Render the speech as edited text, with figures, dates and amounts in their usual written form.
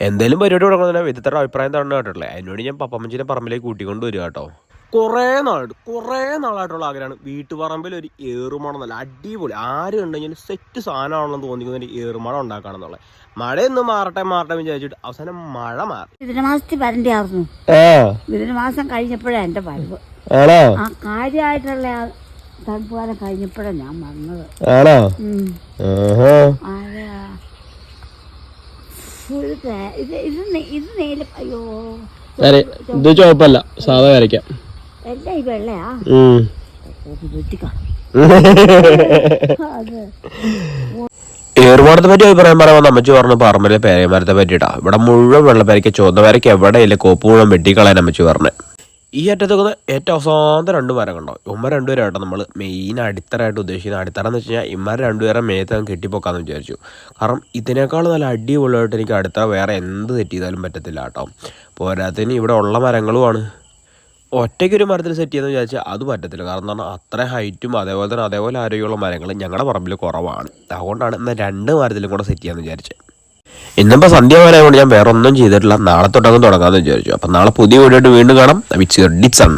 എന്തായാലും പരിപാടി തുടങ്ങുന്ന വിദഗ്ധരുടെ അഭിപ്രായം തന്നെ കേട്ടില്ലേ. അതിനോട് ഞാൻ പപ്പമ്മച്ചിനെ പറമ്പിലേക്ക് കൂട്ടിക്കൊണ്ട് വരിക കേട്ടോ. കുറേ നാളായിട്ടുള്ള ആഗ്രഹമാണ് വീട്ടുപറമ്പിൽ ഒരു ഏറുമണം. നല്ല അടിപൊളി ആരും ഉണ്ടെങ്കിൽ സെറ്റ് സാധനമാണെന്ന് തോന്നിക്കുന്ന ഒരു ഏറുമണം ഉണ്ടാക്കാണെന്നുള്ളത്. മഴയൊന്നും മാറട്ടെ വിചാരിച്ചിട്ട് അവസാനം മഴ മാറി. മിഥുനമാസത്തിൽ വരണ്ടായിരുന്നു. മിഥുനമാസം കഴിഞ്ഞപ്പോഴാണ് എന്റെ വരവ്. ആ കാര്യമായിട്ടുള്ള തണുപ്പ് കാലം കഴിഞ്ഞപ്പോഴാണ് ഞാൻ വന്നത്. അയ്യോ ഇത് ചോപ്പല്ല, സാധാ വരയ്ക്കാം. എല്ലാം ഈ വെള്ളയാ ഏറുമാടത്തെ പറ്റി അഭിപ്രായം പറയാൻ അമ്മച്ചി പറഞ്ഞു പറമ്പിലെ പേരമരത്തെ പറ്റിയിട്ടാ. ഇവിടെ മുഴുവൻ വെള്ളപ്പേരയ്ക്ക് ചുവന്ന വരയ്ക്ക് എവിടെയില്ല, കോപ്പ് മുഴുവൻ വെട്ടിക്കളയാൻ അമ്മച്ചി പറഞ്ഞു. ഈ അറ്റത്തേക്ക് ഏറ്റവും അവസാനത്തെ 2 മരം കണ്ടോ. ഇമ്മ 2 പേരാട്ടോ നമ്മൾ മെയിൻ അടിത്തറയായിട്ട് ഉദ്ദേശിക്കുന്നത്. അടിത്തറ എന്ന് വെച്ച് കഴിഞ്ഞാൽ ഇമ്മ 2 പേരെ മേത്ത് കെട്ടിപ്പൊക്കാന്ന് വിചാരിച്ചു. കാരണം ഇതിനേക്കാൾ നല്ല അടിപൊളിയായിട്ട് എനിക്ക് അടിത്തറ വേറെ എന്ത് സെറ്റ് ചെയ്താലും പറ്റത്തില്ല കേട്ടോ. പോരാത്തതിന് ഇവിടെ ഉള്ള മരങ്ങളുമാണ്. ഒറ്റയ്ക്കൊരു മരത്തിൽ സെറ്റ് ചെയ്യാന്ന് വിചാരിച്ചാൽ അത് പറ്റത്തില്ല. കാരണം എന്ന് പറഞ്ഞാൽ അത്ര ഹൈറ്റും അതേപോലെ ആരോഗ്യമുള്ള മരങ്ങൾ ഞങ്ങളുടെ പറമ്പിൽ കുറവാണ്. അതുകൊണ്ടാണ് എന്നാൽ 2 മരത്തിലും കൂടെ സെറ്റ് ചെയ്യാമെന്ന് വിചാരിച്ചത്. ഇന്നിപ്പോൾ സന്ധ്യ വരെ കൊണ്ട് ഞാൻ വേറെ ഒന്നും ചെയ്തിട്ടില്ല. നാളെ തൊട്ടങ്ങ് തുടങ്ങാമെന്ന് വിചാരിച്ചു. അപ്പം നാളെ പുതിയ വീഡിയോ വീണ്ടും കാണാം. It's your Dixon.